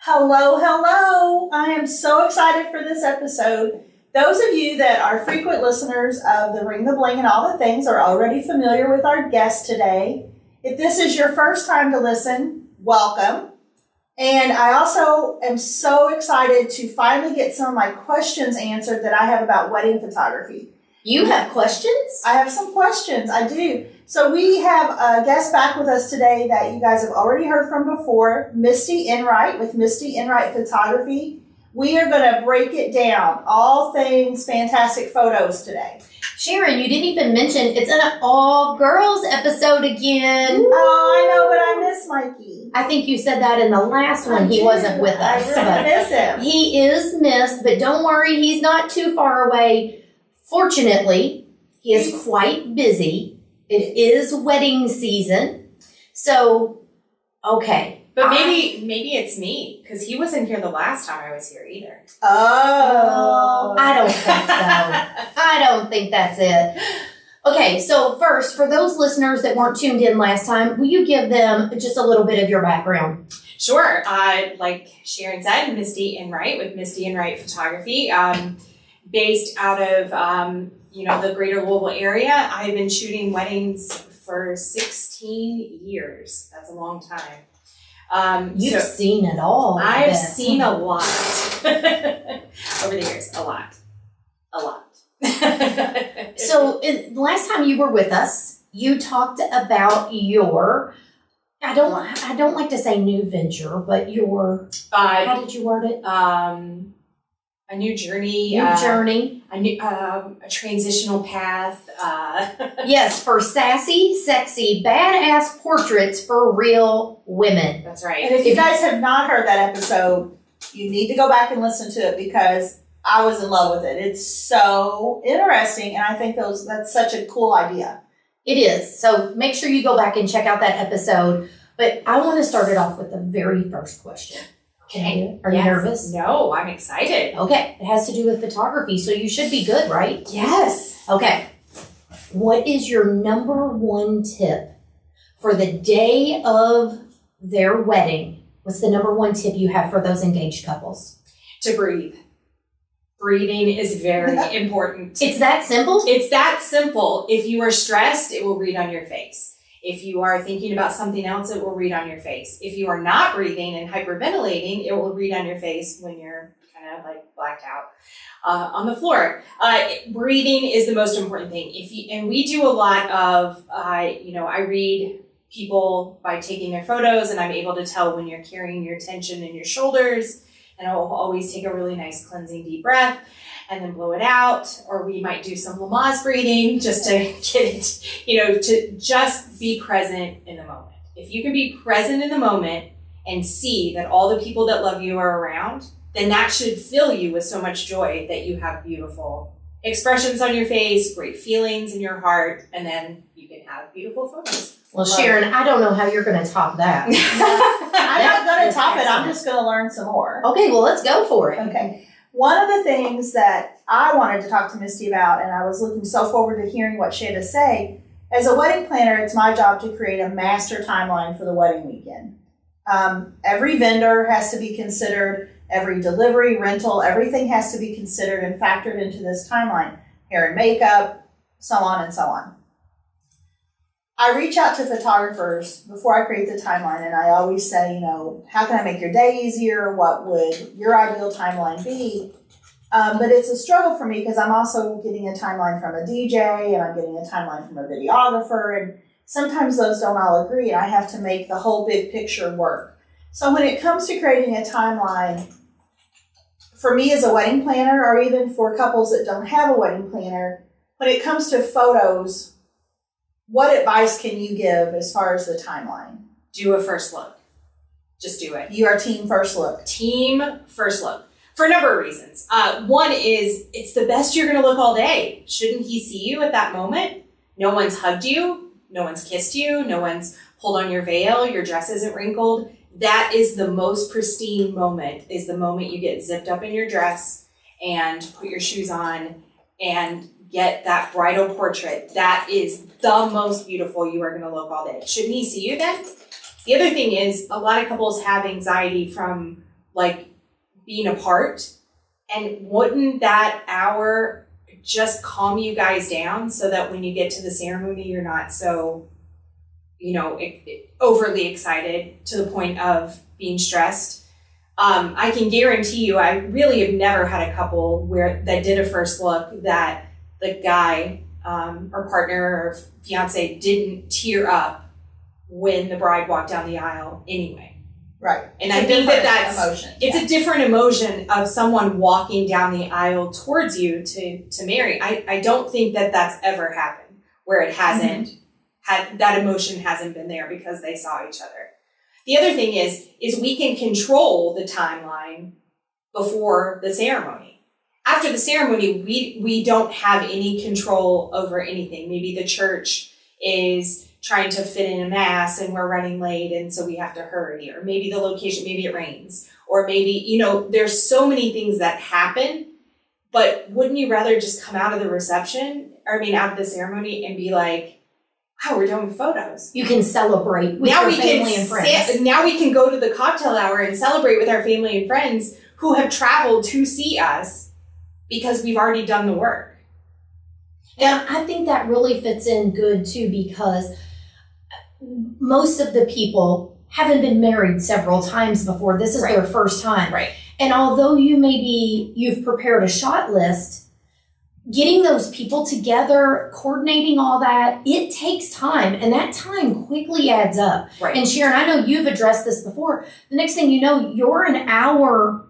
Hello, hello. I am so excited for this episode. Those of you that are frequent listeners of the Ring the Bling and all the things are already familiar with our guest today. If this is your first time to listen, welcome. And I also am so excited to finally get some of my questions answered that I have about wedding photography. You have questions? I have some questions. I do. So we have a guest back with us today that you guys have already heard from before, Misty Enright with Misty Enright Photography. We are going to break it down, all things fantastic photos today. Sharon, you didn't even mention it's an all-girls episode again. Oh, I know, but I miss Mikey. I think you said that in the last one. He wasn't with us. I really miss him. He is missed, but don't worry, he's not too far away. Fortunately, he is quite busy. It is wedding season. So, okay. But maybe it's me, because he wasn't here the last time I was here either. Oh. I don't think so. I don't think that's it. Okay, so first, for those listeners that weren't tuned in last time, will you give them just a little bit of your background? Sure. Like Sharon said, Misty Enright with Misty Enright Photography. Based out of, the greater Louisville area. I've been shooting weddings for 16 years. That's a long time. You've seen it all. I've seen a lot over the years. A lot. So last time you were with us, you talked about your, I don't like to say new venture, but your, how did you word it? A new journey. A transitional path. Yes, for sassy, sexy, badass portraits for real women. That's right. And if you guys have not heard that episode, you need to go back and listen to it because I was in love with it. It's so interesting, and I think that's such a cool idea. It is. So make sure you go back and check out that episode. But I want to start it off with the very first question. Okay. Are you nervous? No, I'm excited. Okay. It has to do with photography, so you should be good, right? Yes. Okay. What is your number one tip for the day of their wedding? What's the number one tip you have for those engaged couples? To breathe. Breathing is very important. It's that simple? It's that simple. If you are stressed, it will read on your face. If you are thinking about something else, it will read on your face. If you are not breathing and hyperventilating, it will read on your face when you're kind of like blacked out on the floor. Breathing is the most important thing. And we do a lot of, I read people by taking their photos, and I'm able to tell when you're carrying your tension in your shoulders. And I will always take a really nice cleansing deep breath and then blow it out. Or we might do some Lamaze breathing just to get it, to just be present in the moment. If you can be present in the moment and see that all the people that love you are around, then that should fill you with so much joy that you have beautiful expressions on your face, great feelings in your heart, and then you can have beautiful photos. Well, Sharon, I don't know how you're going to top that. I'm not going to top it. I'm just going to learn some more. Okay, well, let's go for it. Okay. One of the things that I wanted to talk to Misty about, and I was looking so forward to hearing what she had to say, as a wedding planner, it's my job to create a master timeline for the wedding weekend. Every vendor has to be considered, every delivery, rental, everything has to be considered and factored into this timeline. Hair and makeup, so on and so on. I reach out to photographers before I create the timeline, and I always say, how can I make your day easier? What would your ideal timeline be? But it's a struggle for me because I'm also getting a timeline from a DJ, and I'm getting a timeline from a videographer, and sometimes those don't all agree, and I have to make the whole big picture work. So when it comes to creating a timeline, for me as a wedding planner, or even for couples that don't have a wedding planner, when it comes to photos, what advice can you give as far as the timeline? Do a first look. Just do it. You are team first look. Team first look. For a number of reasons. One is it's the best you're going to look all day. Shouldn't he see you at that moment? No one's hugged you. No one's kissed you. No one's pulled on your veil. Your dress isn't wrinkled. That is the most pristine moment, is the moment you get zipped up in your dress and put your shoes on and get that bridal portrait. That is the most beautiful you are going to look all day. Shouldn't he see you then? The other thing is a lot of couples have anxiety from like being apart. And wouldn't that hour just calm you guys down so that when you get to the ceremony, you're not so, overly excited to the point of being stressed? I can guarantee you, I really have never had a couple that did a first look that the guy or partner or fiance didn't tear up when the bride walked down the aisle anyway. Right. And I think that's emotion. It's a different emotion of someone walking down the aisle towards you to marry. I don't think that's ever happened where it hasn't had that emotion hasn't been there because they saw each other. The other thing is we can control the timeline before the ceremony. After the ceremony, we don't have any control over anything. Maybe the church is trying to fit in a mass and we're running late and so we have to hurry, or maybe the location, maybe it rains, or maybe, there's so many things that happen, but wouldn't you rather just come out of the out of the ceremony and be like, wow, we're doing photos. You can celebrate with your family and friends. Now we can go to the cocktail hour and celebrate with our family and friends who have traveled to see us because we've already done the work. And I think that really fits in good too, because most of the people haven't been married several times before. This is their first time. Right. And although you've prepared a shot list, getting those people together, coordinating all that, it takes time. And that time quickly adds up. Right. And Sharon, I know you've addressed this before. The next thing you know, you're an hour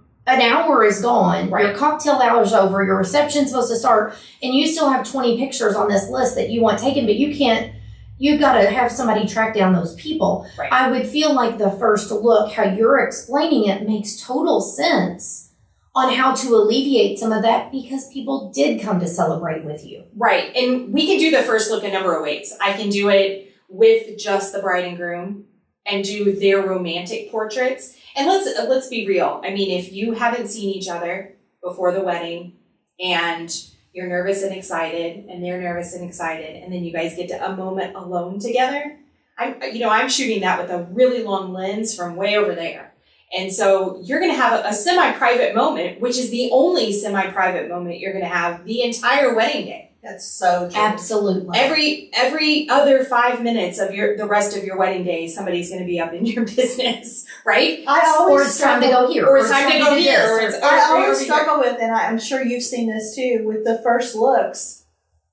is gone. Right. Your cocktail hour's over. Your reception's supposed to start. And you still have 20 pictures on this list that you want taken, but you've got to have somebody track down those people. Right. I would feel like the first look, how you're explaining it, makes total sense on how to alleviate some of that, because people did come to celebrate with you. Right. And we can do the first look a number of ways. I can do it with just the bride and groom and do their romantic portraits. And let's be real. I mean, if you haven't seen each other before the wedding and you're nervous and excited and they're nervous and excited, and then you guys get to a moment alone together, I'm shooting that with a really long lens from way over there. And so you're going to have a semi-private moment, which is the only semi-private moment you're going to have the entire wedding day. That's so true. Absolutely. Every other 5 minutes of the rest of your wedding day, somebody's going to be up in your business, right? Or it's time to go here. Or it's time to go here. I always struggle with, and I'm sure you've seen this too, with the first looks.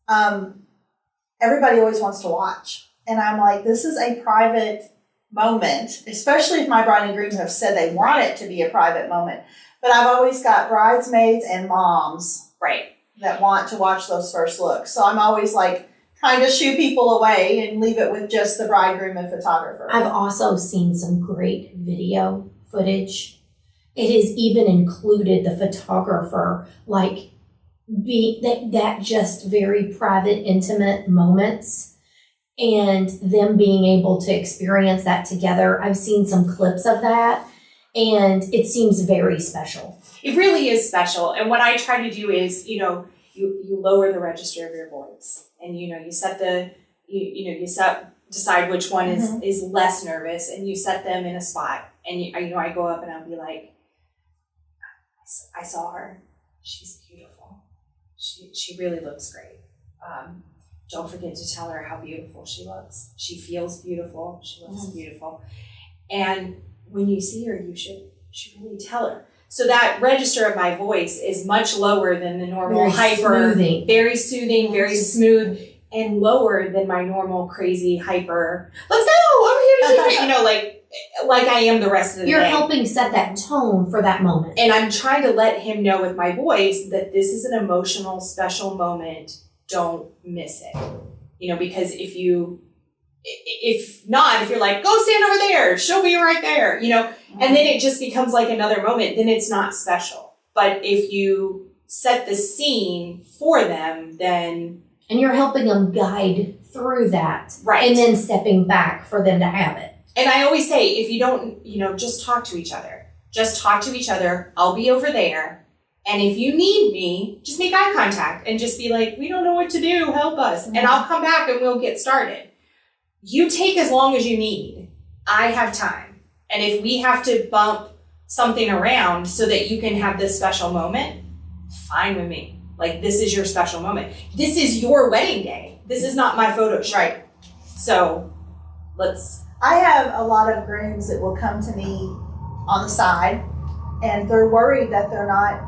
Everybody always wants to watch. And I'm like, this is a private moment, especially if my bride and groom have said they want it to be a private moment. But I've always got bridesmaids and moms. Right. That want to watch those first looks. So I'm always like trying to shoo people away and leave it with just the bridegroom and photographer. I've also seen some great video footage. It has even included the photographer, like that just very private, intimate moments, and them being able to experience that together. I've seen some clips of that, and it seems very special. It really is special. And what I try to do is, you lower the register of your voice, and you set decide which one is less nervous, and you set them in a spot. And I go up and I'll be like, I saw her. She's beautiful. She really looks great. Don't forget to tell her how beautiful she looks. She feels beautiful. She looks beautiful. And when you see her, you should really tell her. So that register of my voice is much lower than the normal very soothing, very smooth, and lower than my normal crazy hyper. Let's go over here to like I am the rest of the day. You're helping set that tone for that moment. And I'm trying to let him know with my voice that this is an emotional, special moment. Don't miss it. Because if you're like, go stand over there, she'll be right there, and then it just becomes like another moment, then it's not special. But if you set the scene for them, then... And you're helping them guide through that. Right. And then stepping back for them to have it. And I always say, if you don't, just talk to each other. Just talk to each other. I'll be over there. And if you need me, just make eye contact and just be like, we don't know what to do, help us. And I'll come back and we'll get started. You take as long as you need. I have time. And if we have to bump something around so that you can have this special moment, fine with me. Like, this is your special moment. This is your wedding day. This is not my photo shoot. Right. So I have a lot of grooms that will come to me on the side, and they're worried that they're not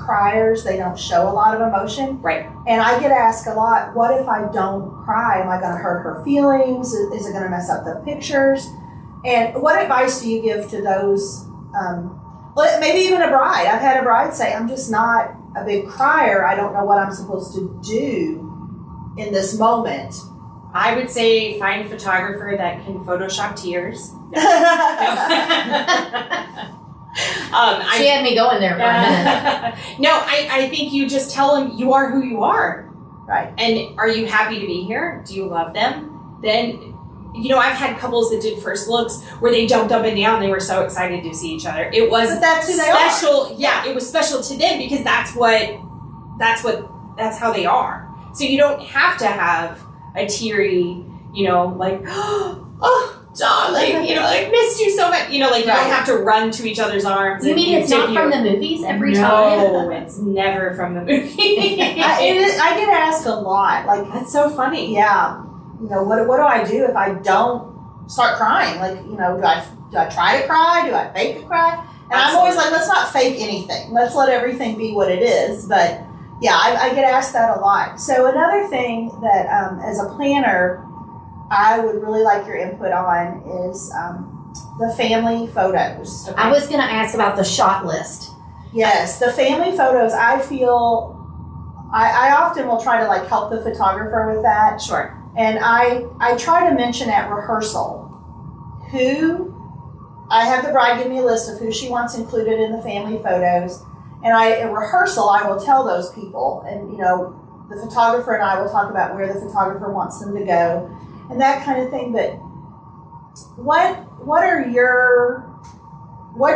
criers. They don't show a lot of emotion. Right. And I get asked a lot, what if I don't cry? Am I going to hurt her feelings? Is it going to mess up the pictures? And what advice do you give to those, maybe even a bride? I've had a bride say, I'm just not a big crier. I don't know what I'm supposed to do in this moment. I would say find a photographer that can Photoshop tears. No. She had me going there for a minute. No, I think you just tell them you are who you are. Right. And are you happy to be here? Do you love them? Then, I've had couples that did first looks where they jumped up and down. They were so excited to see each other. It was but that's who they special. are. Yeah, it was special to them because that's how they are. So you don't have to have a teary, like, oh, darling, like, missed you so much. You don't have to run to each other's arms. You mean it's not from the movies every time? No, it's never from the movie. I get asked a lot. Like, that's so funny. Yeah. What do I do if I don't start crying? Like, do I try to cry? Do I fake to cry? And Absolutely. I'm always like, let's not fake anything. Let's let everything be what it is. But yeah, I get asked that a lot. So another thing that as a planner, I would really like your input on is the family photos. I was going to ask about the shot list. Yes, the family photos, I feel, I often will try to like help the photographer with that. Sure. And I try to mention at rehearsal I have the bride give me a list of who she wants included in the family photos. And at rehearsal, I will tell those people, and the photographer and I will talk about where the photographer wants them to go and that kind of thing. But what's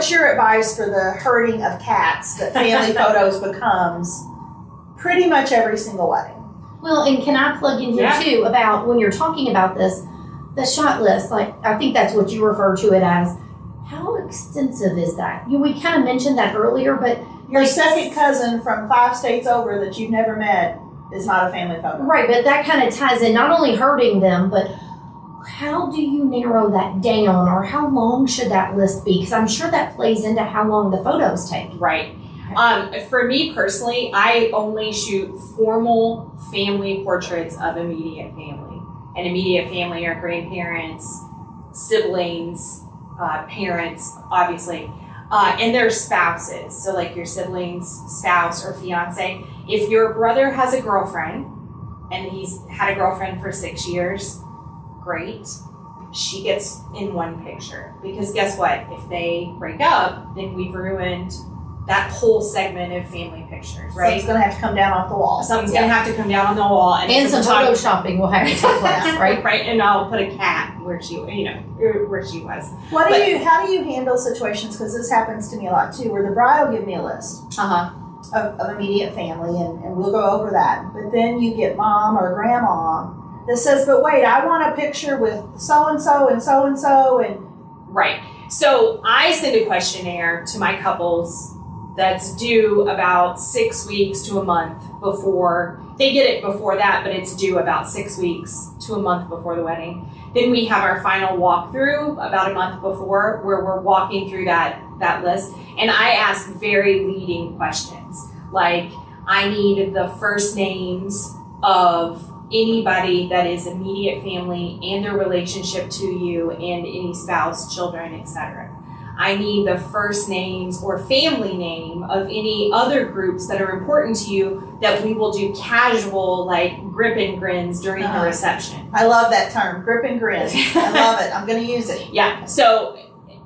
your advice for the herding of cats that family photos becomes pretty much every single wedding? Well, and can I plug in here too about when you're talking about this, the shot list, like I think that's what you refer to it as. How extensive is that? We kind of mentioned that earlier, but your second cousin from 5 states over that you've never met is not a family photo. Right, but that kind of ties in not only hurting them, but how do you narrow that down, or how long should that list be? Because I'm sure that plays into how long the photos take. Right. For me personally, I only shoot formal family portraits of immediate family. And immediate family are grandparents, siblings, parents, obviously, and their spouses. So like your siblings, spouse, or fiance. If your brother has a girlfriend and he's had a girlfriend for 6 years, great. She gets in one picture. Because guess what? If they break up, then we've ruined that whole segment of family pictures, right? Something's going to have to come down off the wall. Something's going to have to come down on the wall. And some photoshopping will have to take place, right? Right, and I'll put a cat where she was. How do you handle situations, because this happens to me a lot too, where the bride will give me a list of immediate family, and we'll go over that. But then you get mom or grandma that says, but wait, I want a picture with so-and-so and so-and-so. And right. So I send a questionnaire to my couples that's due about 6 weeks to a month before. They get it before that, but it's due about 6 weeks to a month before the wedding. Then we have our final walkthrough about a month before, where we're walking through that list. And I ask very leading questions. Like, I need the first names of anybody that is immediate family and their relationship to you, and any spouse, children, etc. I need the first names or family name of any other groups that are important to you that we will do casual, like, grip and grins during the reception. I love that term, grip and grin. I love it. I'm going to use it. Yeah. So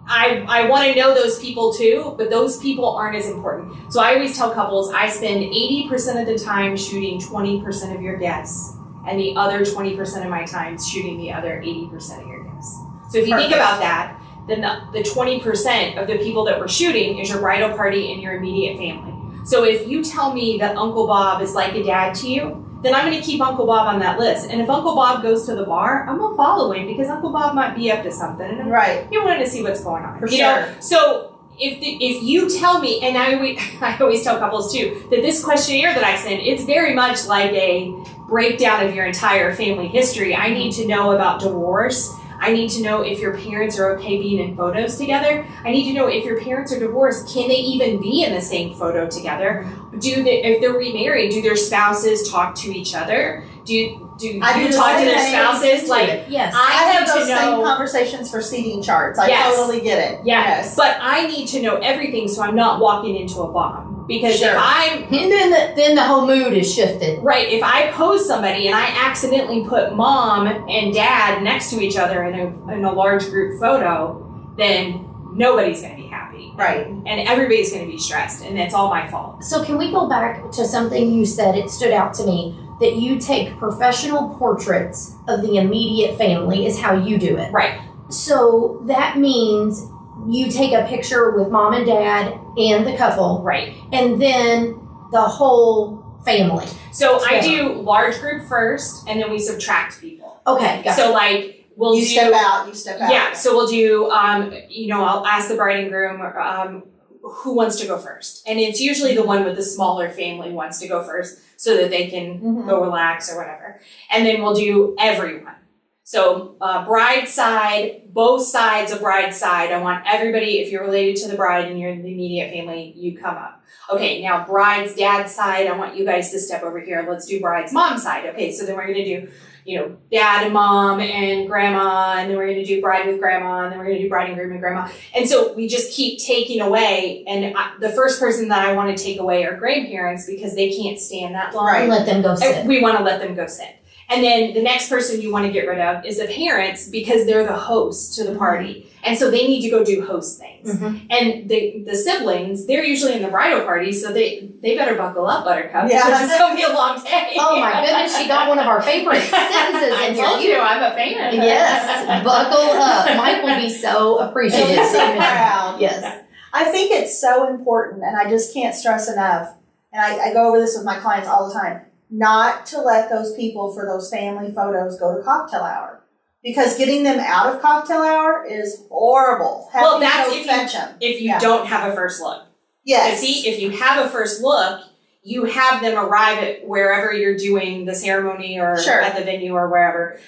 I want to know those people too, but those people aren't as important. So I always tell couples, I spend 80% of the time shooting 20% of your guests, and the other 20% of my time shooting the other 80% of your guests. So if you think about that, then the 20% of the people that we're shooting is your bridal party and your immediate family. So if you tell me that Uncle Bob is like a dad to you, then I'm going to keep Uncle Bob on that list. And if Uncle Bob goes to the bar, I'm going to follow him because Uncle Bob might be up to something. And right. You wanted to see what's going on. For sure. So if you tell me, and I always tell couples too, that this questionnaire that I send, it's very much like a breakdown of your entire family history. I need to know about divorce. I need to know if your parents are okay being in photos together. I need to know if your parents are divorced, can they even be in the same photo together? If they're remarried, do their spouses talk to each other? Do you talk to their spouses? Like, yes. I have those same conversations for seating charts. I totally get it. Yes. But I need to know everything so I'm not walking into a bomb. Because if I'm... And then the whole mood is shifted. Right. If I pose somebody and I accidentally put mom and dad next to each other in a large group photo, then nobody's going to be happy. Right. And everybody's going to be stressed. And it's all my fault. So can we go back to something you said? It stood out to me. That you take professional portraits of the immediate family is how you do it. Right. So that means you take a picture with mom and dad and the couple. Right. And then the whole family. So I do large group first, and then we subtract people. Okay, got it. So like we'll you step out. Yeah. So we'll do, I'll ask the bride and groom who wants to go first. And it's usually the one with the smaller family wants to go first so that they can go relax or whatever. And then we'll do everyone. So bride side, both sides of bride side. I want everybody, if you're related to the bride and you're in the immediate family, you come up. Okay, now bride's dad side, I want you guys to step over here. Let's do bride's mom side. Okay, so then we're going to do, dad and mom and grandma, and then we're going to do bride with grandma, and then we're going to do bride and groom and grandma. And so we just keep taking away, and the first person that I want to take away are grandparents because they can't stand that long. Right. Let them go sit. We want to let them go sit. And then the next person you want to get rid of is the parents because they're the hosts to the party. And so they need to go do host things. Mm-hmm. And the siblings, they're usually in the bridal party, so they better buckle up, Buttercup. Yeah. Because it's going to be a long day. Oh my goodness, she got one of our favorite sentences in here. I told you, I'm a fan. Yes, buckle up. Mike will be so appreciative. He'll be so proud. Yes. I think it's so important, and I just can't stress enough, and I go over this with my clients all the time, not to let those people for those family photos go to cocktail hour. Because getting them out of cocktail hour is horrible. Well, that's if you don't have a first look. Yes. See, if you have a first look, you have them arrive at wherever you're doing the ceremony or at the venue or wherever.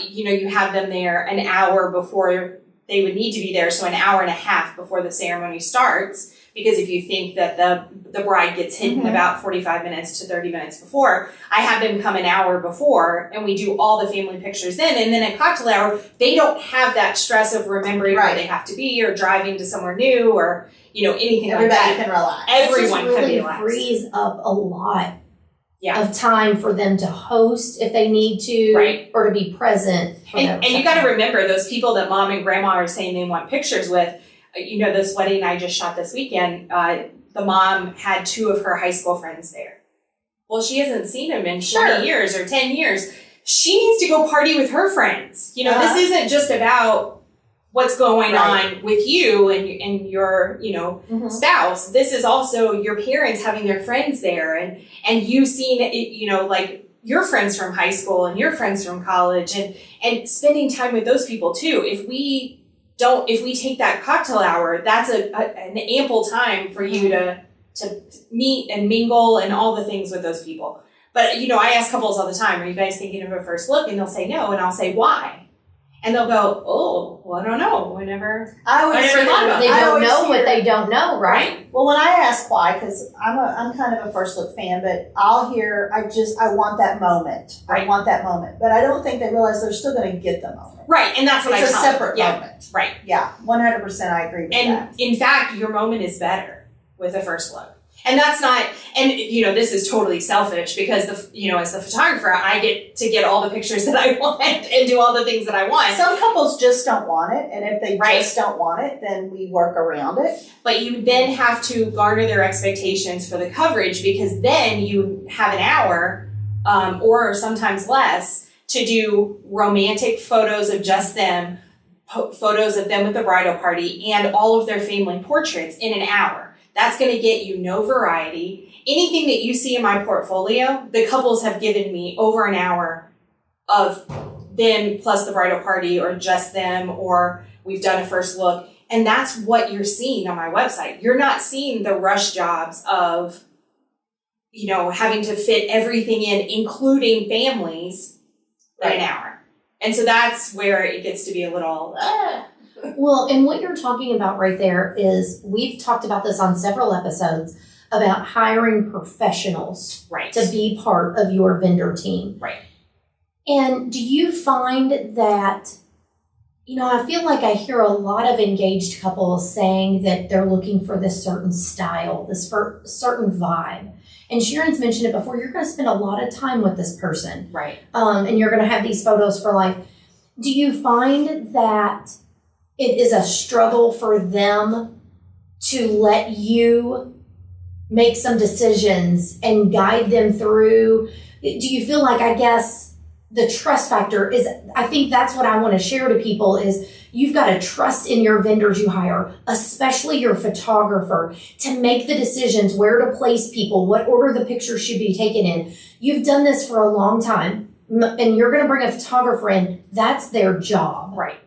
You have them there an hour before they would need to be there. So an hour and a half before the ceremony starts. Because if you think that the bride gets hidden about 45 minutes to 30 minutes before, I have them come an hour before and we do all the family pictures then. And then at cocktail hour, they don't have that stress of remembering where they have to be or driving to somewhere new or, anything like that. Everybody can relax. Everyone can really relax. Frees up a lot of time for them to host if they need to, or to be present. And you got to remember those people that mom and grandma are saying they want pictures with. This wedding I just shot this weekend, the mom had 2 of her high school friends there. Well, she hasn't seen them in 20 years or 10 years. She needs to go party with her friends. This isn't just about what's going on with you and your, spouse. This is also your parents having their friends there and you seeing it, like your friends from high school and your friends from college and spending time with those people too. If we take that cocktail hour, that's an ample time for you to meet and mingle and all the things with those people. But, I ask couples all the time, are you guys thinking of a first look? And they'll say no. And I'll say, why? And they'll go, oh, well, I don't know. I never thought about They that. don't know what they don't know, right? Well, when I ask why, because I'm kind of a first look fan, but I'll hear, I want that moment. I want that moment. But I don't think they realize they're still going to get the moment. Right, and that's what it's I a tell separate them. moment. Right. Yeah, 100% I agree with that. And in fact, your moment is better with a first look. And that's not, and this is totally selfish because as the photographer, I get to get all the pictures that I want and do all the things that I want. Some couples just don't want it, and if they just don't want it, then we work around it. But you then have to garner their expectations for the coverage because then you have an hour, or sometimes less, to do romantic photos of just them, photos of them with the bridal party, and all of their family portraits in an hour. That's going to get you no variety. Anything that you see in my portfolio, the couples have given me over an hour of them plus the bridal party or just them, or we've done a first look. And that's what you're seeing on my website. You're not seeing the rush jobs of, having to fit everything in, including families, in an hour. And so that's where it gets to be a little, Well, and what you're talking about right there is, we've talked about this on several episodes about hiring professionals to be part of your vendor team. Right. And do you find that, I feel like I hear a lot of engaged couples saying that they're looking for this certain style, this certain vibe. And Sharon's mentioned it before, you're going to spend a lot of time with this person. Right. And you're going to have these photos for life. Do you find that it is a struggle for them to let you make some decisions and guide them through? Do you feel like, I guess, the trust factor is, I think that's what I want to share to people, is you've got to trust in your vendors you hire, especially your photographer, to make the decisions where to place people, what order the pictures should be taken in. You've done this for a long time, and you're going to bring a photographer in. That's their job. Right.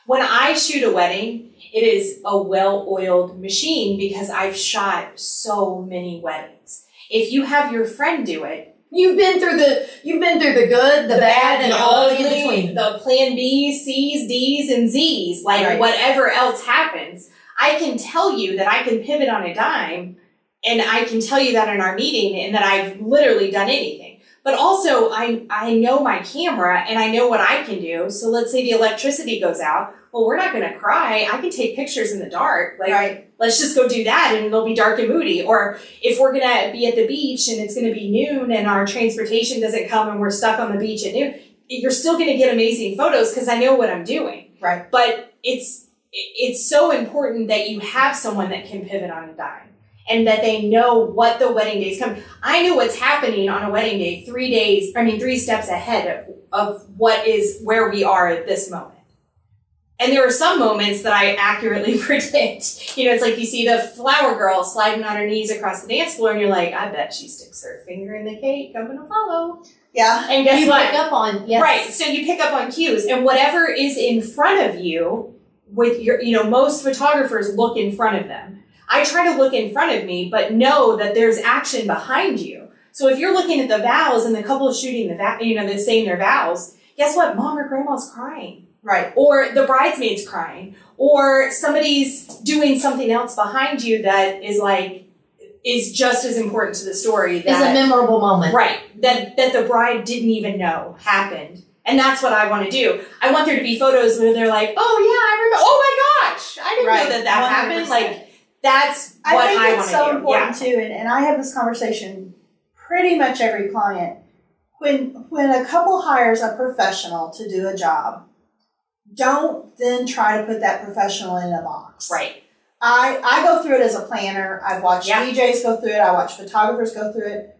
When I shoot a wedding, it is a well-oiled machine because I've shot so many weddings. If you have your friend do it, You've been through the good, the bad, and all in between. The plan B's, C's, D's, and Z's, whatever else happens. I can tell you that I can pivot on a dime, and I can tell you that in our meeting, and that I've literally done anything. But also, I know my camera, and I know what I can do. So let's say the electricity goes out. Well, we're not going to cry. I can take pictures in the dark. Let's just go do that, and it'll be dark and moody. Or if we're going to be at the beach and it's going to be noon and our transportation doesn't come and we're stuck on the beach at noon, you're still going to get amazing photos because I know what I'm doing. Right. But it's so important that you have someone that can pivot on a dime and that they know what the wedding day is coming. I know what's happening on a wedding day 3 steps ahead of where we are at this moment. And there are some moments that I accurately predict. It's like you see the flower girl sliding on her knees across the dance floor, and you're like, I bet she sticks her finger in the cake. I'm going to follow. Yeah. And guess what? Pick up on, yes. Right. So you pick up on cues. And whatever is in front of you, with your, most photographers look in front of them. I try to look in front of me, but know that there's action behind you. So if you're looking at the vows and the couple is shooting they're saying their vows, guess what? Mom or grandma's crying. Right. Or the bridesmaid's crying, or somebody's doing something else behind you that is just as important to the story. It's a memorable moment. Right. That the bride didn't even know happened. And that's what I want to do. I want there to be photos where they're like, oh yeah, I remember, oh my gosh, I didn't know that 100%. Happened. That's what I want to do. I think it's so important too, and I have this conversation pretty much every client. When a couple hires a professional to do a job, don't then try to put that professional in a box. Right. I go through it as a planner. I've watched DJs go through it. I watch photographers go through it.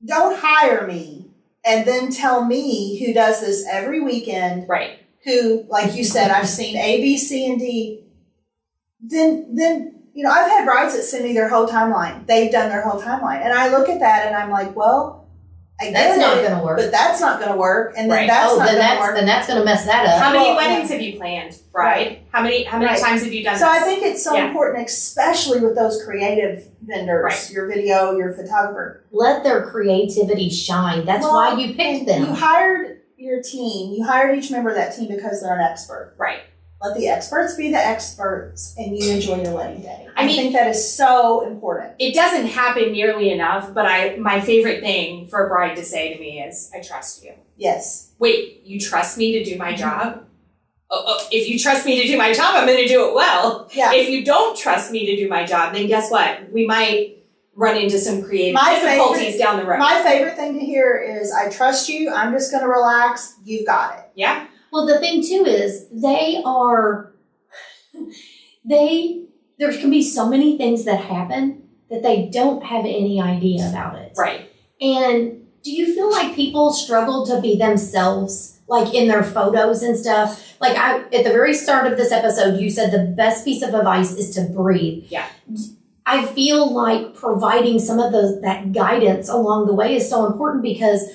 Don't hire me and then tell me, who does this every weekend. Right. Who, like you said, I've seen A, B, C, and D. Then I've had brides that send me their whole timeline. They've done their whole timeline. And I look at that and I'm like, well, that's not going to work. But that's not going to work. And then then that's going to mess that up. How many weddings have you planned, bride? How many times have you done this? So I think it's so important, especially with those creative vendors, your video, your photographer. Let their creativity shine. That's why you picked them. You hired your team. You hired each member of that team because they're an expert. Right. Let the experts be the experts, and you enjoy your wedding day. I think that is so important. It doesn't happen nearly enough, but my favorite thing for a bride to say to me is, I trust you. Yes. Wait, you trust me to do my job? If you trust me to do my job, I'm going to do it well. Yeah. If you don't trust me to do my job, then guess what? We might run into some creative difficulties down the road. My favorite thing to hear is, I trust you. I'm just going to relax. You've got it. Yeah. Well, the thing too is there can be so many things that happen that they don't have any idea about it. Right. And do you feel like people struggle to be themselves, like in their photos and stuff? Like at the very start of this episode, you said the best piece of advice is to breathe. Yeah. I feel like providing some of that guidance along the way is so important, because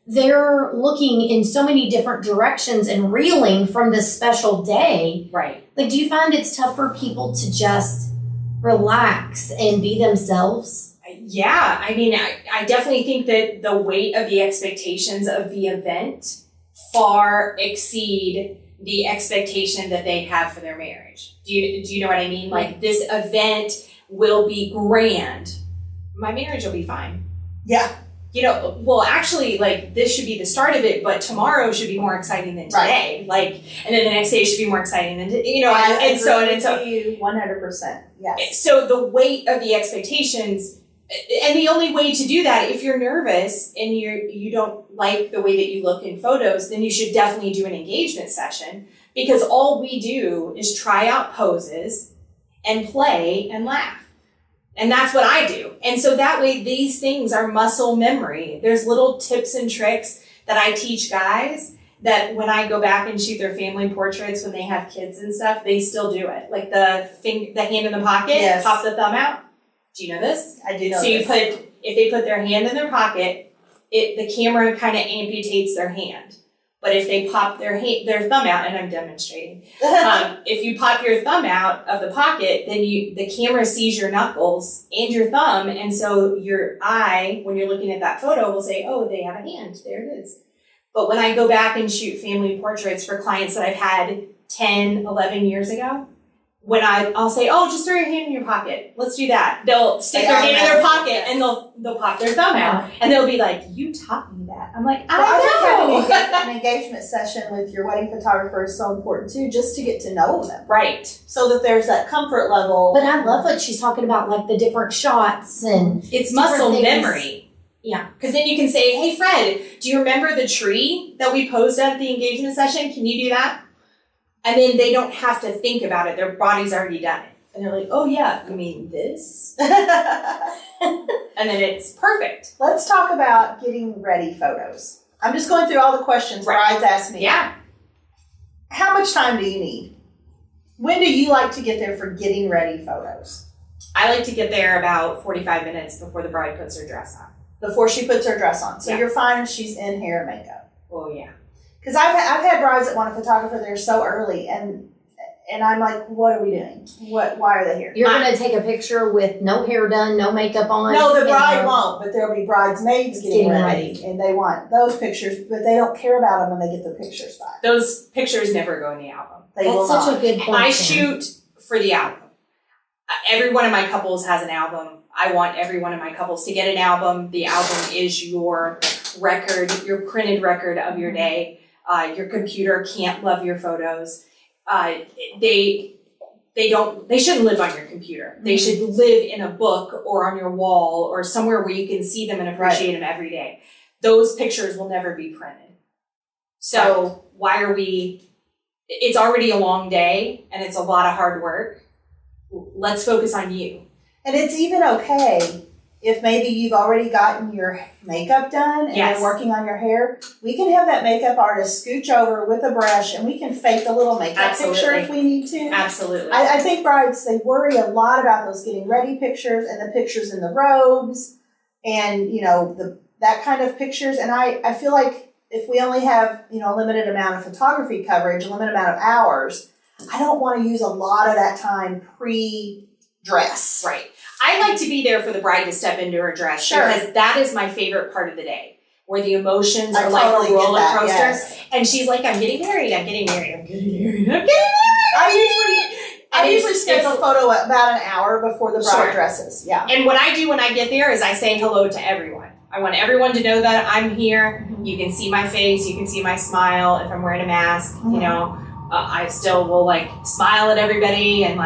they're looking in so many different directions and reeling from this special day. Right. Like, do you find it's tough for people to just relax and be themselves? Yeah, I mean, I definitely think that the weight of the expectations of the event far exceed the expectation that they have for their marriage. Do you know what I mean? Like, this event will be grand. My marriage will be fine. Yeah. You know, well, actually, like, this should be the start of it, but tomorrow should be more exciting than today. Right. Like, and then the next day should be more exciting than, and so on and so. 100%. Yes. So the weight of the expectations, and the only way to do that, if you're nervous and you don't like the way that you look in photos, then you should definitely do an engagement session, because all we do is try out poses and play and laugh. And that's what I do. And so that way, these things are muscle memory. There's little tips and tricks that I teach guys that when I go back and shoot their family portraits when they have kids and stuff, they still do it. Like the hand in the pocket, yes. Pop the thumb out. Do you know this? I do know so this. If they put their hand in their pocket, the camera kind of amputates their hand. But if they pop their thumb out, and I'm demonstrating, if you pop your thumb out of the pocket, then the camera sees your knuckles and your thumb, and so your eye, when you're looking at that photo, will say, oh, they have a hand. There it is. But when I go back and shoot family portraits for clients that I've had 10, 11 years ago, when I'll say, oh, just throw your hand in your pocket. Let's do that. They'll stick their hand in their pocket and they'll pop their thumb out. And they'll be like, you taught me that. I'm like, I think having an engagement session with your wedding photographer is so important too, just to get to know them. Right. So that there's that comfort level. But I love what she's talking about, like the different shots and it's muscle memory. Yeah. Because then you can say, hey, Fred, do you remember the tree that we posed at the engagement session? Can you do that? And then they don't have to think about it. Their body's already done it. And they're like, oh, yeah, you mean this? And then it's perfect. Let's talk about getting ready photos. I'm just going through all the questions brides asked me. Yeah. How much time do you need? When do you like to get there for getting ready photos? I like to get there about 45 minutes before the bride puts her dress on. Before she puts her dress on. So Yeah. you're fine if she's in hair and makeup. Oh, yeah. Because I've had brides that want a photographer there so early, and I'm like, what are we doing? Why are they here? You're going to take a picture with no hair done, no makeup on? No, the bride won't, but there'll be bridesmaids getting ready, and they want those pictures, but they don't care about them when they get the pictures back. Those pictures never go in the album. That's such a good point. I shoot for the album. Every one of my couples has an album. I want every one of my couples to get an album. The album is your record, your printed record of your day. Your computer can't love your photos. They shouldn't live on your computer. They should live in a book or on your wall or somewhere where you can see them and appreciate them every day. Those pictures will never be printed. So why are it's already a long day and it's a lot of hard work. Let's focus on you. And it's even okay if maybe you've already gotten your makeup done and you're working on your hair. We can have that makeup artist scooch over with a brush and we can fake a little makeup picture if we need to. Absolutely. I think brides, they worry a lot about those getting ready pictures and the pictures in the robes and, that kind of pictures. And I feel like if we only have, a limited amount of photography coverage, a limited amount of hours, I don't want to use a lot of that time pre-dress. Right. I like to be there for the bride to step into her dress because that is my favorite part of the day, where the emotions are like a roller coaster. Yes. And she's like, I'm getting married, I'm getting married, I'm getting married, I'm getting married. I usually schedule a photo about an hour before the bride dresses. Yeah. And what I do when I get there is I say hello to everyone. I want everyone to know that I'm here. Mm-hmm. You can see my face, you can see my smile. If I'm wearing a mask, I still will smile at everybody and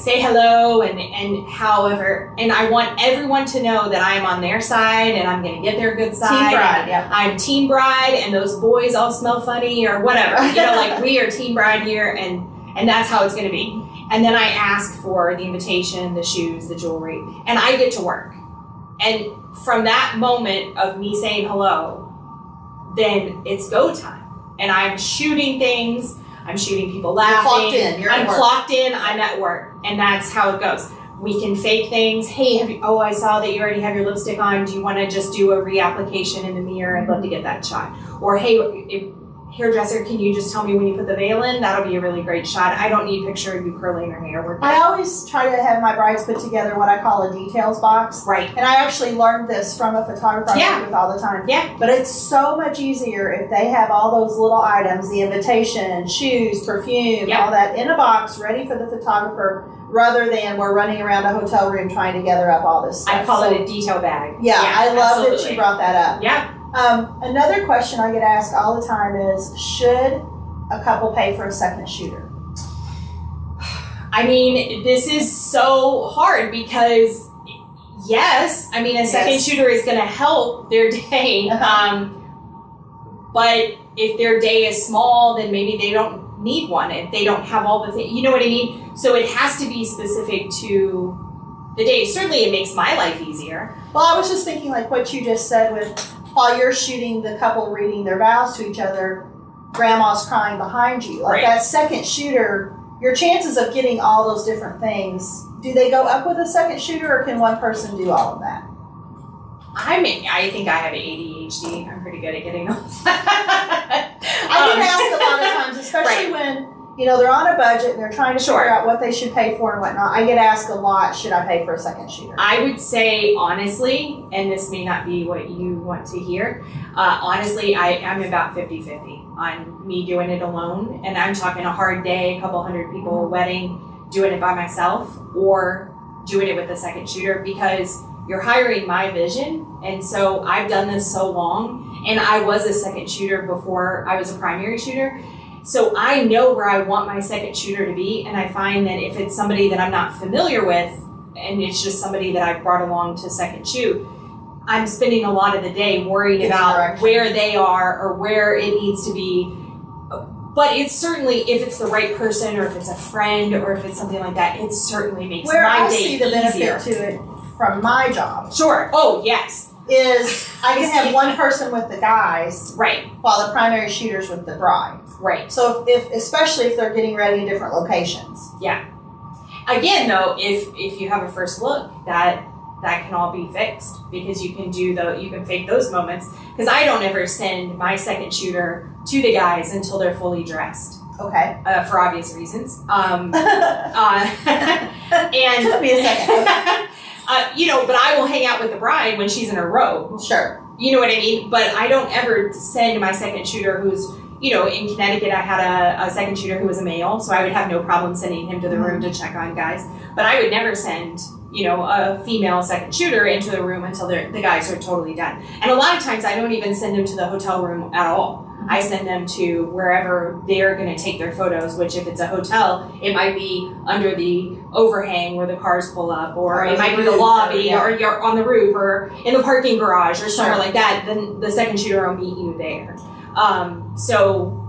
say hello and however, and I want everyone to know that I'm on their side and I'm going to get their good side. Team bride, yeah. I'm team bride and those boys all smell funny or whatever. We are team bride here and that's how it's going to be. And then I ask for the invitation, the shoes, the jewelry, and I get to work. And from that moment of me saying hello, then it's go time. And I'm shooting things. I'm shooting people laughing. I'm clocked in. I'm at work. And that's how it goes. We can fake things. Hey, I saw that you already have your lipstick on. Do you want to just do a reapplication in the mirror? I'd love to get that shot. Or, hey, hairdresser, can you just tell me when you put the veil in? That'll be a really great shot. I don't need a picture of you curling her hair. We're good. I always try to have my brides put together what I call a details box. Right. And I actually learned this from a photographer I work with all the time. Yeah. But it's so much easier if they have all those little items, the invitation, shoes, perfume, all that in a box ready for the photographer, rather than we're running around a hotel room trying to gather up all this stuff. I call it a detail bag. Yeah, I love absolutely. that you brought that up. Yeah. Another question I get asked all the time is, should a couple pay for a second shooter? I mean, this is so hard because, yes, I mean, a second shooter is going to help their day. But if their day is small, then maybe they don't need one if they don't have all the things. You know what I mean? So it has to be specific to the day. Certainly, it makes my life easier. Well, I was just thinking like what you just said with, while you're shooting the couple reading their vows to each other, grandma's crying behind you. Like that second shooter, your chances of getting all those different things, do they go up with a second shooter, or can one person do all of that? I think I have ADHD. I'm pretty good at getting all that. I get asked a lot of times, especially when, you know, they're on a budget and they're trying to figure out what they should pay for and whatnot. I get asked a lot, should I pay for a second shooter? I would say, honestly, and this may not be what you want to hear, honestly, I'm about 50-50 on me doing it alone. And I'm talking a hard day, a couple hundred people, wedding, doing it by myself, or doing it with a second shooter, because you're hiring my vision. And so I've done this so long, and I was a second shooter before I was a primary shooter. So I know where I want my second shooter to be, and I find that if it's somebody that I'm not familiar with, and it's just somebody that I've brought along to second shoot, I'm spending a lot of the day worrying about where they are or where it needs to be. But it's certainly, if it's the right person, or if it's a friend, or if it's something like that, it certainly makes my day easier. Where I see the benefit to it from my job. Sure. Oh, yes. Is I can have one person with the guys, while the primary shooter's with the bride. Right. So if especially if they're getting ready in different locations. Yeah. Again, though, if you have a first look, that can all be fixed, because you can fake those moments. Because I don't ever send my second shooter to the guys until they're fully dressed. Okay. For obvious reasons. And took me a second. But I will hang out with the bride when she's in her robe. Sure. You know what I mean? But I don't ever send my second shooter who's, in Connecticut, I had a second shooter who was a male, so I would have no problem sending him to the room to check on guys. But I would never send, a female second shooter into the room until the guys are totally done. And a lot of times I don't even send them to the hotel room at all. I send them to wherever they're going to take their photos, which if it's a hotel, it might be under the overhang where the cars pull up, or it might be the lobby, or you're on the roof, or in the parking garage, or somewhere like that. Then the second shooter will meet you there. So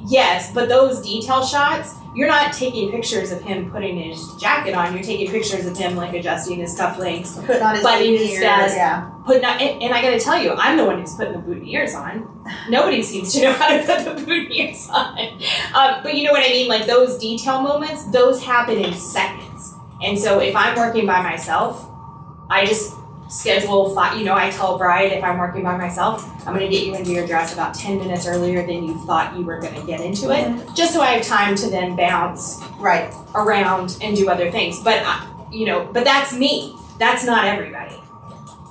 yes, but those detail shots, you're not taking pictures of him putting his jacket on. You're taking pictures of him like adjusting his cufflinks, putting on his boutonnieres, and I got to tell you, I'm the one who's putting the boutonnieres on. Nobody seems to know how to put the boutonnieres on. But you know what I mean? Like those detail moments, those happen in seconds. And so if I'm working by myself, I just schedule, I tell a bride, if I'm working by myself, I'm going to get you into your dress about 10 minutes earlier than you thought you were going to get into it, just so I have time to then bounce around and do other things. But, but that's me. That's not everybody.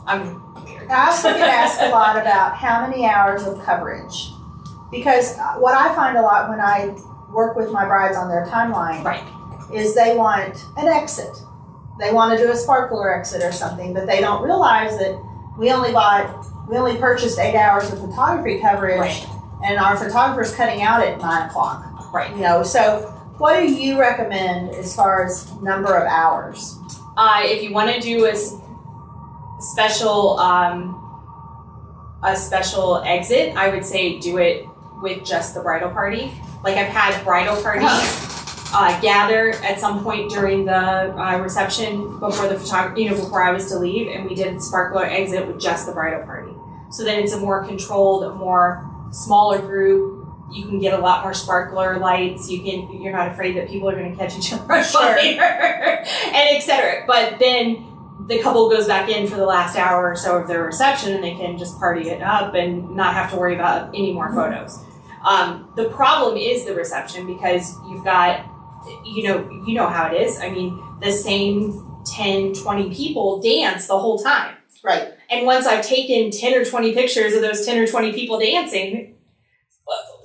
I'm weird. I also get asked a lot about how many hours of coverage. Because what I find a lot when I work with my brides on their timeline is they want an exit. They want to do a sparkler exit or something, but they don't realize that we only purchased 8 hours of photography coverage, and our photographer's cutting out at 9 o'clock. Right. So what do you recommend as far as number of hours? If you want to do a special exit, I would say do it with just the bridal party. Like I've had bridal parties gather at some point during the reception before the photography, before I was to leave, and we did sparkler exit with just the bridal party. So then it's a more controlled, more smaller group. You can get a lot more sparkler lights. You're not afraid that people are going to catch each other on fire, and etc. But then the couple goes back in for the last hour or so of their reception, and they can just party it up and not have to worry about any more photos. The problem is the reception because you've got, you know how it is. I mean, the same 10, 20 people dance the whole time. Right. And once I've taken 10 or 20 pictures of those 10 or 20 people dancing,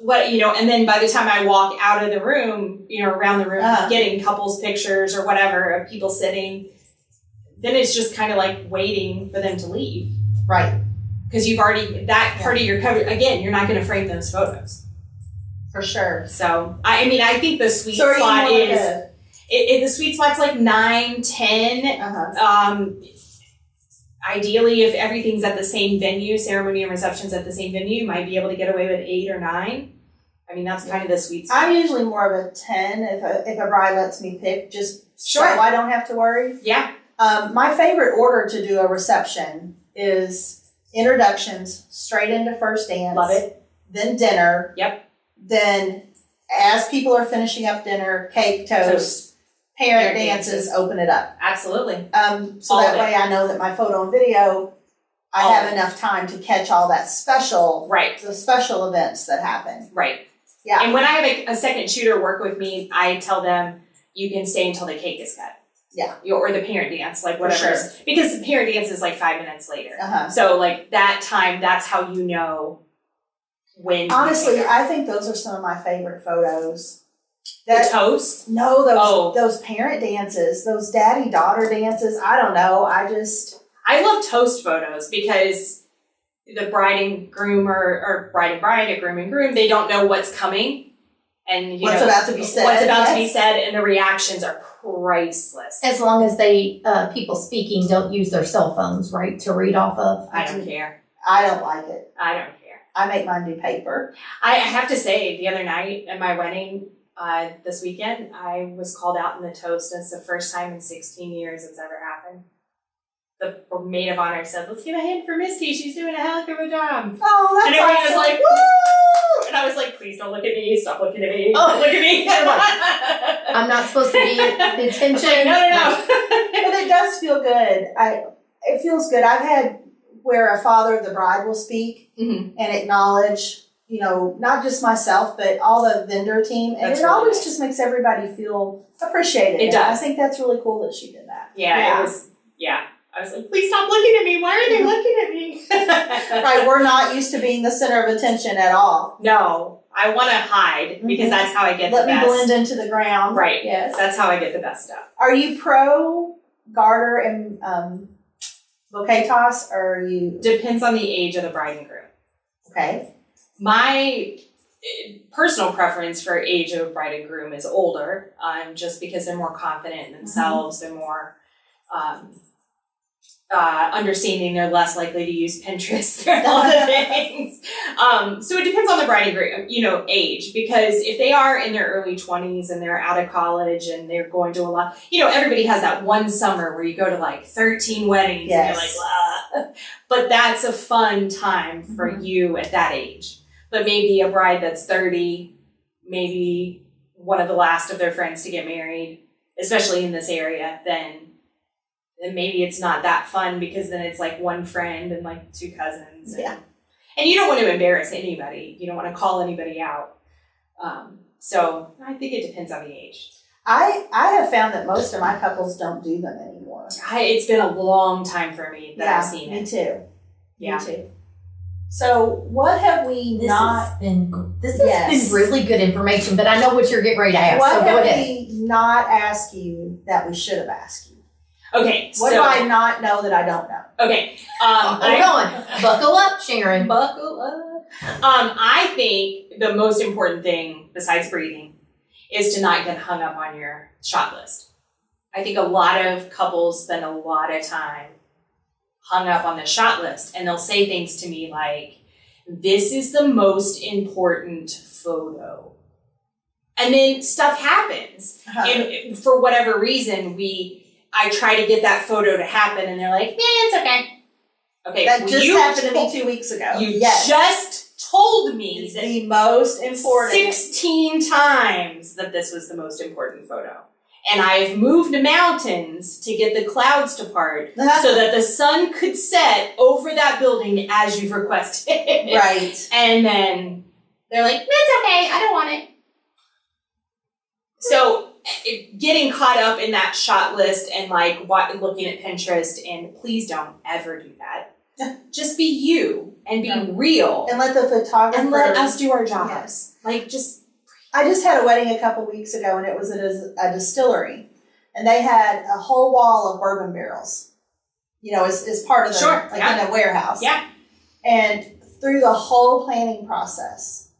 and then by the time I walk out of the room, around the room, getting couples pictures or whatever of people sitting, then it's just kind of like waiting for them to leave. Right. Because you've already, that part of your cover, again, you're not going to frame those photos. For sure. So, I think the sweet spot is, the sweet spot's like 9, 10. Ideally, if everything's at the same venue, ceremony and reception's at the same venue, you might be able to get away with 8 or 9. I mean, that's kind of the sweet spot. I'm usually more of a 10 if a bride lets me pick, just so I don't have to worry. Yeah. My favorite order to do a reception is introductions, straight into first dance. Love it. Then dinner. Yep. Then, as people are finishing up dinner, cake, toast. Parent dances, open it up. Absolutely. So all that way I know that my photo and video, I have enough time to catch all that the special events that happen. Right. Yeah. And when I have a second shooter work with me, I tell them you can stay until the cake is cut. Yeah. Or the parent dance, like whatever. Sure. Because the parent dance is like 5 minutes later. Uh-huh. So like that time, that's how you know when. Honestly, I think those are some of my favorite photos. The toast? No, those parent dances, those daddy-daughter dances. I don't know. I love toast photos because the bride and groom or bride and bride or groom and groom, they don't know what's coming. And what's about to be said. What's about to be said, and the reactions are priceless. As long as people speaking don't use their cell phones, right, to read off of. I don't care. I don't like it. I don't care. I make mine do paper. I have to say, the other night at my wedding, this weekend, I was called out in the toast. It's the first time in 16 years it's ever happened. The maid of honor said, "Let's give a hand for Misty. She's doing a hell of a job." Oh, that's And everybody was awesome. like, "Woo!" And I was like, "Please don't look at me. Stop looking at me. Don't look at me." I'm not supposed to be the attention. No. But it does feel good. It feels good. I've had where a father of the bride will speak and acknowledge, not just myself, but all the vendor team. And That's it really always nice. just makes everybody feel appreciated. It does. I think that's really cool that she did that. Yeah, it was, I was like, "Please stop looking at me. Why are they looking at me?" Right, we're not used to being the center of attention at all. No, I want to hide because that's how I get Let the me best. blend into the ground. Right. Yes. That's how I get the best stuff. Are you pro garter and bouquet toss, or are you Depends on the age of the bride and groom. okay? My personal preference for age of bride and groom is older, just because they're more confident in themselves, they're more understanding, they're less likely to use Pinterest, all the things. So it depends on the bride and groom, age, because if they are in their early 20s and they're out of college and they're going to a lot, everybody has that one summer where you go to like 13 weddings and you're like, "Wow." But that's a fun time for you at that age. But maybe a bride that's 30, maybe one of the last of their friends to get married, especially in this area, then maybe it's not that fun because then it's like one friend and like 2 cousins. And you don't want to embarrass anybody. You don't want to call anybody out. So I think it depends on the age. I have found that most of my couples don't do them anymore. It's been a long time for me that I've seen me it. too. Yeah. Me too. So what have we This not? has been really good information, but I know what you're getting ready to ask, What so go have ahead. we not asked you that we should have asked you? Okay, What do I not know that I don't know? Okay. Hold on. Buckle up, Sharon. Buckle up. I think the most important thing, besides breathing, is to not get hung up on your shot list. I think a lot of couples spend a lot of time hung up on the shot list, and they'll say things to me like, "This is the most important photo." And then stuff happens. And for whatever reason, I try to get that photo to happen, and they're like, it's okay. Okay, That just happened to me 2 weeks ago. You just told me It's that the most important. 16 times that this was the most important photo. And I've moved mountains to get the clouds to part so that the sun could set over that building as you've requested. Right. And then They're like, it's okay, I don't want it. So getting caught up in that shot list and like looking at Pinterest, and please don't ever do that. Just be you and be real. And let the photographer. And let us do our jobs. Yes. Like I just had a wedding a couple weeks ago, and it was at a distillery. And they had a whole wall of bourbon barrels, as part of the, in a warehouse. Yeah. And through the whole planning process,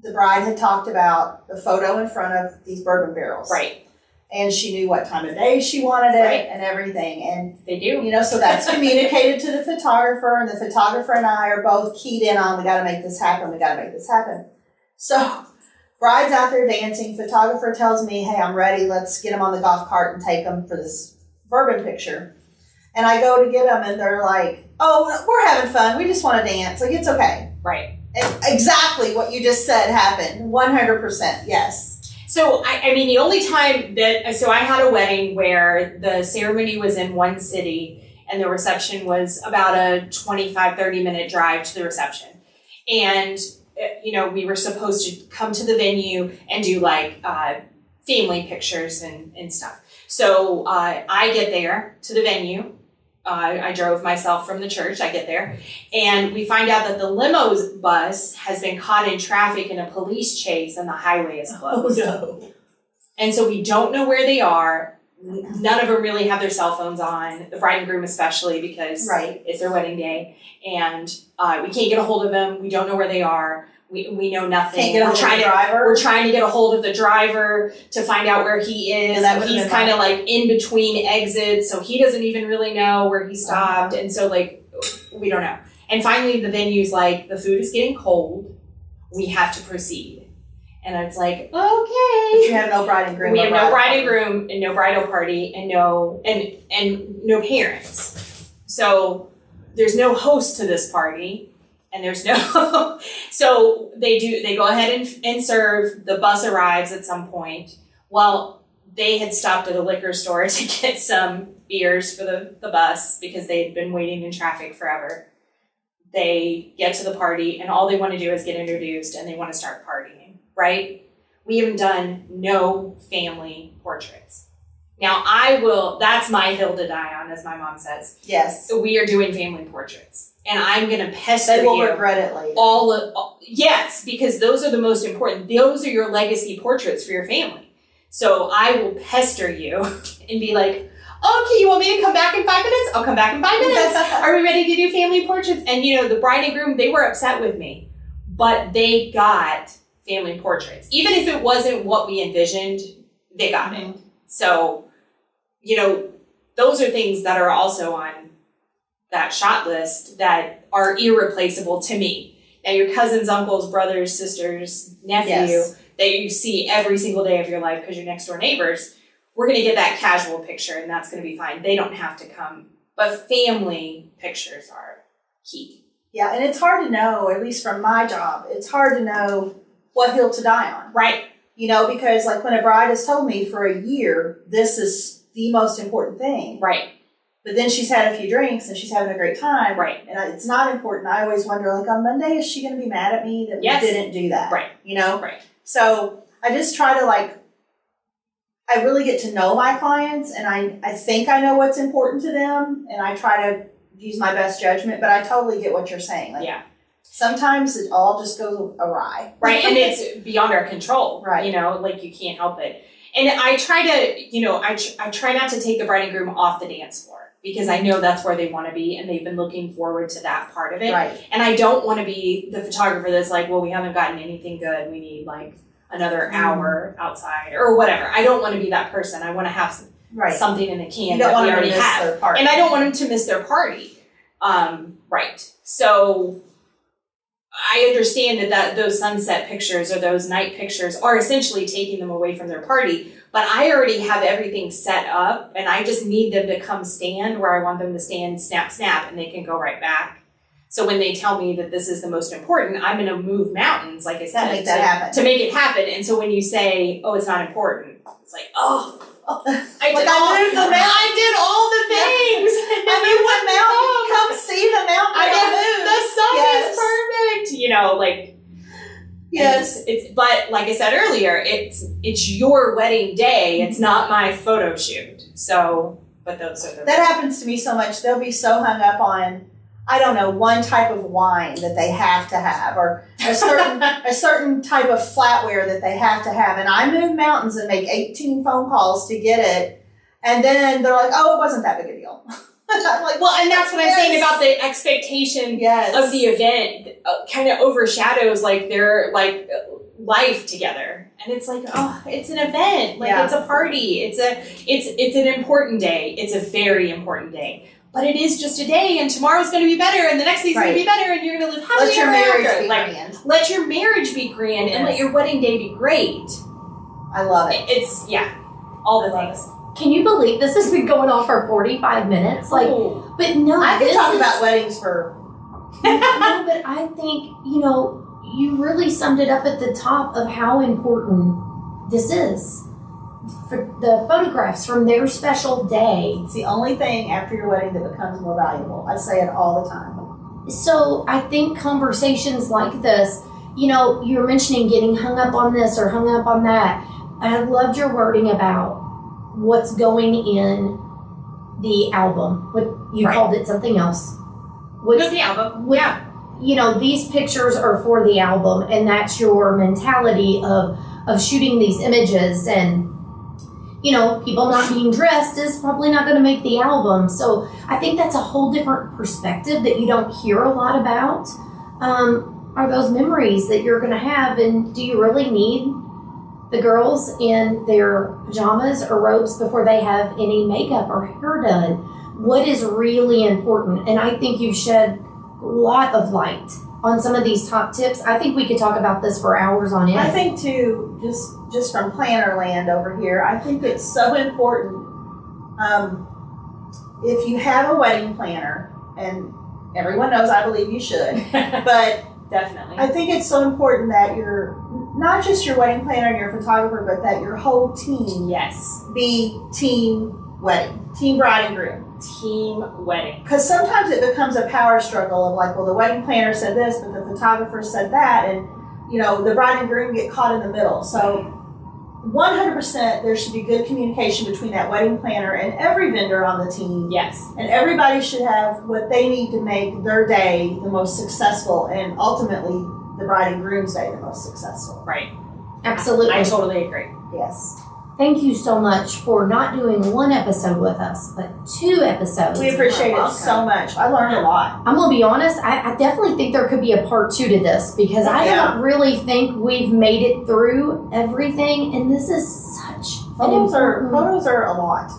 the bride had talked about the photo in front of these bourbon barrels. Right. And she knew what time of day she wanted it and everything. And they do. So that's communicated to the photographer, and the photographer and I are both keyed in on, we got to make this happen. So bride's out there dancing, photographer tells me, hey, I'm ready, let's get them on the golf cart and take them for this bourbon picture. And I go to get them, and they're like, oh, we're having fun, we just want to dance, like, it's okay. Right. And exactly what you just said happened, 100%, yes. So, I mean, the only time so I had a wedding where the ceremony was in one city and the reception was about a 25, 30-minute drive to the reception. And, we were supposed to come to the venue and do, family pictures and stuff. So I get there to the venue. I drove myself from the church. I get there, and we find out that the limo's bus has been caught in traffic in a police chase, and the highway is closed. Oh, no. And so we don't know where they are. None of them really have their cell phones on, the bride and groom especially, because it's their wedding day. And we can't get a hold of them. We don't know where they are. We know nothing. Can't get a hold of the driver. We're trying to get a hold of the driver to find out where he is. And he's kind of like in between exits, so he doesn't even really know where he stopped. And so we don't know. And finally the venue's like, the food is getting cold. We have to proceed. And it's like, okay. But you have no bride and groom. We have no bride and groom and no bridal party and no parents. So there's no host to this party. And there's no, so they go ahead and serve. The bus arrives at some point. Well, they had stopped at a liquor store to get some beers for the bus because they had been waiting in traffic forever. They get to the party, and all they want to do is get introduced, and they want to start partying, right? We haven't done no family portraits. Now that's my hill to die on, as my mom says. Yes. We are doing family portraits. And I'm going to pester you. They will regret it later. Yes, because those are the most important. Those are your legacy portraits for your family. So I will pester you and be like, okay, you want me to come back in 5 minutes? I'll come back in 5 minutes. Are we ready to do family portraits? And the bride and groom, they were upset with me, but they got family portraits. Even if it wasn't what we envisioned, they got it. So, those are things that are also on that shot list that are irreplaceable to me. Now, your cousins, uncles, brothers, sisters, nephew that you see every single day of your life because you're next door neighbors, we're going to get that casual picture, and that's going to be fine. They don't have to come. But family pictures are key. Yeah, and it's hard to know, at least from my job, it's hard to know what hill to die on. Right. Because when a bride has told me for a year, this is the most important thing. Right. But then she's had a few drinks and she's having a great time. Right. And it's not important. I always wonder, on Monday, is she going to be mad at me that we didn't do that? Right. Right. So I just try to I really get to know my clients, and I think I know what's important to them, and I try to use my best judgment, but I totally get what you're saying. Sometimes it all just goes awry. Right. And it's beyond our control. Right. You can't help it. And I try to, I try not to take the bride and groom off the dance floor, because I know that's where they want to be, and they've been looking forward to that part of it. Right. And I don't want to be the photographer that's like, well, we haven't gotten anything good. We need another hour outside or whatever. I don't want to be that person. I want to have something in the can that we already have. And I don't want them to miss their party. Right. So I understand that those sunset pictures or those night pictures are essentially taking them away from their party, but I already have everything set up, and I just need them to come stand where I want them to stand, snap, snap, and they can go right back. So when they tell me that this is the most important, I'm going to move mountains, like I said, to make it happen. And so when you say, oh, it's not important, it's like, I did all the things. I moved the mountain. Come see the mountain. The sun is perfect. Yes. But like I said earlier, it's your wedding day. It's not my photo shoot. So, but those are That happens to me so much. They'll be so hung up on, I don't know, one type of wine that they have to have, or a certain type of flatware that they have to have. And I move mountains and make 18 phone calls to get it. And then they're like, oh, it wasn't that big a deal. I'm like, well, and that's what I'm saying about the expectation of the event kind of overshadows like their like life together. And it's like, oh, it's an event. Like it's a party. It's an important day. It's a very important day. But it is just a day, and tomorrow's going to be better, and the next day's going to be better, and you're going to live happily Let your ever marriage after. be Like, grand. let your marriage be grand, and let your wedding day be great. I love it. It's all the things. Can you believe this has been going on for 45 minutes? Like, but no, I could talk about weddings for. No, but I think, you really summed it up at the top of how important this is. For the photographs from their special day. It's the only thing after your wedding that becomes more valuable. I say it all the time. So I think conversations like this, you're mentioning getting hung up on this or hung up on that. I loved your wording about what's going in the album. What you called it something else. What's the album? These pictures are for the album, and that's your mentality of shooting these images, and people not being dressed is probably not going to make the album. So I think that's a whole different perspective that you don't hear a lot about. Are those memories that you're going to have, and do you really need the girls in their pajamas or robes before they have any makeup or hair done? What is really important? And I think you've shed a lot of light on some of these top tips. I think we could talk about this for hours on end. I think too, just from planner land over here, I think it's so important. If you have a wedding planner, and everyone knows I believe you should, but definitely, I think it's so important that you're not just your wedding planner and your photographer, but that your whole team be team wedding, team bride and groom. Team wedding. Because sometimes it becomes a power struggle of like, well, the wedding planner said this, but the photographer said that, and the bride and groom get caught in the middle. So 100% there should be good communication between that wedding planner and every vendor on the team. Yes. And everybody should have what they need to make their day the most successful, and ultimately the bride and groom's day the most successful. Right. Absolutely. I totally agree. Yes. Thank you so much for not doing one episode with us, but 2 episodes. We appreciate it so much. I learned a lot. I'm going to be honest, I definitely think there could be a part 2 to this, because I don't really think we've made it through everything, and this is such Photos are a lot.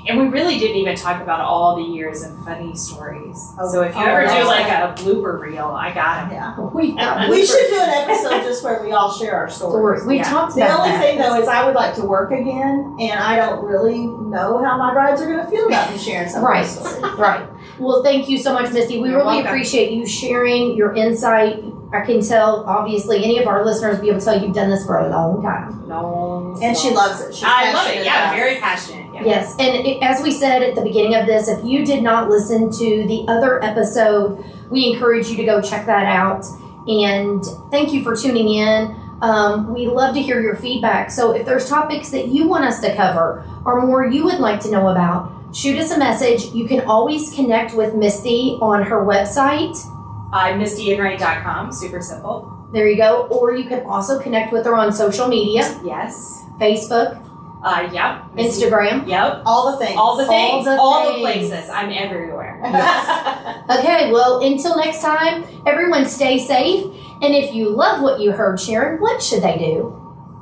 And we really didn't even talk about all the years of funny stories. So if you ever do like a blooper reel, I got them. Yeah. We should do an episode just where we all share our stories. We talked The about only that. thing though is I would like to work again, and I don't really know how my brides are going to feel about me sharing some of those stories. Right. Well, thank you so much, Misty. We You're really welcome. appreciate you sharing your insight. I can tell, obviously, any of our listeners will be able to tell you've done this for a long time. And she loves it. She's I love passionate it. Yeah, about very passionate. Yeah. Yes, and as we said at the beginning of this, if you did not listen to the other episode, we encourage you to go check that out. And thank you for tuning in. We love to hear your feedback. So if there's topics that you want us to cover or more you would like to know about, shoot us a message. You can always connect with Misty on her website. MistyEnright.com. Super simple. There you go. Or you can also connect with her on social media. Yes. Facebook. Yep. Instagram. Yep. all the things. All the things. All the things. places. I'm everywhere. Okay, well, until next time, everyone stay safe. And if you love what you heard, Sharon, what should they do?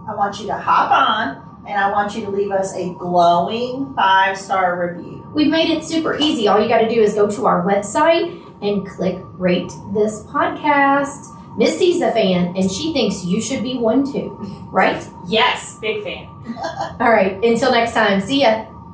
I want you to hop on, and I want you to leave us a glowing 5-star review. We've made it super easy. All you got to do is go to our website and click Rate This Podcast. Misty's a fan, and she thinks you should be one too, right? Yes. Big fan. All right, until next time, see ya.